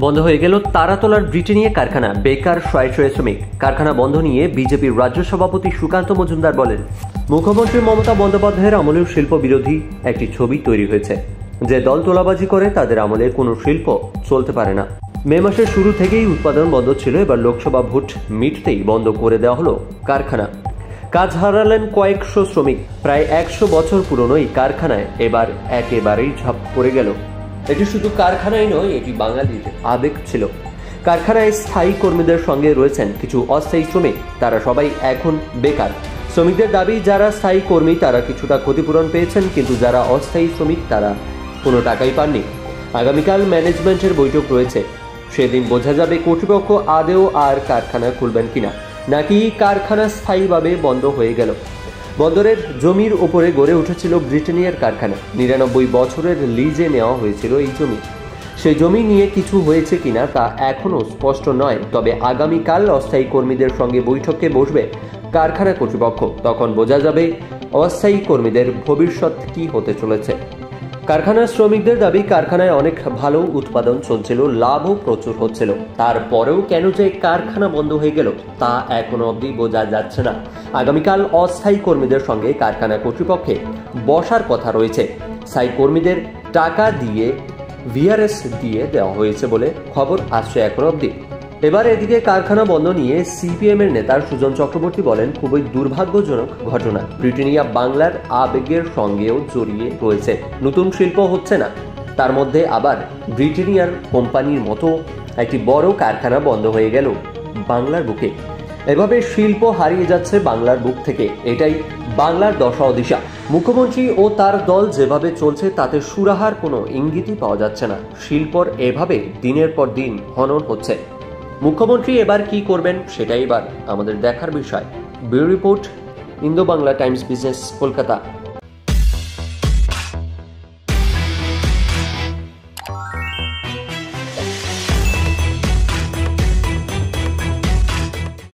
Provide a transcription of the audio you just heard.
বন্ধ হয়ে গেল তারাতলার ব্রিটেনিয়া কারখানা, বেকার শয়ে শয়ে শ্রমিক। কারখানা বন্ধ নিয়ে বিজেপির রাজ্য সভাপতি সুকান্ত মজুমদার বলেন, মুখ্যমন্ত্রী মমতা বন্দ্যোপাধ্যায়ের আমলেও শিল্প বিরোধী একটি ছবি তৈরি হয়েছে। যে দল তোলাবাজি করে তাদের আমলে কোনো শিল্প চলতে পারে না। মে মাসের শুরু থেকেই উৎপাদন বন্ধ ছিল, এবার লোকসভা ভোট মিটতেই বন্ধ করে দেওয়া হলো কারখানা। কাজ হারালেন কয়েকশো শ্রমিক। প্রায় 100 বছর পুরনো এই কারখানায় এবার একেবারেই ঝাঁপ পড়ে গেল। এটি শুধু কারখানাই নয়, এটি বাঙালির আবেগ ছিল। কারখানায় স্থায়ী কর্মীদের সঙ্গে রয়েছেন কিছু অস্থায়ী শ্রমিক, তারা সবাই এখন বেকার। শ্রমিকদের দাবি, যারা স্থায়ী কর্মী তারা কিছুটা ক্ষতিপূরণ পেয়েছেন, কিন্তু যারা অস্থায়ী শ্রমিক তারা কোনো টাকাই পাননি। আগামীকাল ম্যানেজমেন্টের বৈঠক রয়েছে, সেদিন বোঝা যাবে কর্তৃপক্ষ আদেও আর কারখানা খুলবেন কিনা, নাকি কারখানা স্থায়ীভাবে বন্ধ হয়ে গেল। বন্দরের জমির উপরে গড়ে উঠেছিল ব্রিটেনিয়ার কারখানা। 99 বছরের লিজে নেওয়া হয়েছিল এই জমি। সেই জমি নিয়ে কিছু হয়েছে কিনা তা এখনও স্পষ্ট নয়। তবে আগামীকাল অস্থায়ী কর্মীদের সঙ্গে বৈঠকে বসবে কারখানা কর্তৃপক্ষ, তখন বোঝা যাবে অস্থায়ী কর্মীদের ভবিষ্যৎ কি হতে চলেছে। কারখানার শ্রমিকদের দাবি, কারখানায় অনেক ভালো উৎপাদন চলছিল, লাভও প্রচুর হচ্ছিল। তারপরেও কেন যে কারখানা বন্ধ হয়ে গেল তা এখনো অবধি বোঝা যাচ্ছে না। আগামীকাল অস্থায়ী কর্মীদের সঙ্গে কারখানা কর্তৃপক্ষে বসার কথা রয়েছে। স্থায়ী কর্মীদের টাকা দিয়ে ভিআরএস দিয়ে দেওয়া হয়েছে বলে খবর আসছে এখনো অবধি। এবার এদিকে কারখানা বন্ধ নিয়ে সিপিএম এর নেতা সুজন চক্রবর্তী বলেন, খুবই দুর্ভাগ্যজনক ঘটনা। ব্রিটেনিয়া বাংলার আবেগের সঙ্গেও জড়িয়ে রয়েছে। নতুন শিল্প হচ্ছে না, তার মধ্যে আবার ব্রিটেনিয়ার কোম্পানির মতো একটি বড় কারখানা বন্ধ হয়ে গেল বাংলার বুকে। এভাবে শিল্প হারিয়ে যাচ্ছে বাংলার বুক থেকে। এটাই বাংলার দশা ও দিশা। মুখ্যমন্ত্রী ও তার দল যেভাবে চলছে তাতে সুরাহার কোনো ইঙ্গিতই পাওয়া যাচ্ছে না। শিল্পর এভাবে দিনের পর দিন হনন হচ্ছে। মুখ্যমন্ত্রী এবার কি করবেন সেটাই এবার আমাদের দেখার বিষয়। Bureau report, Indo Bangla Times business, Kolkata.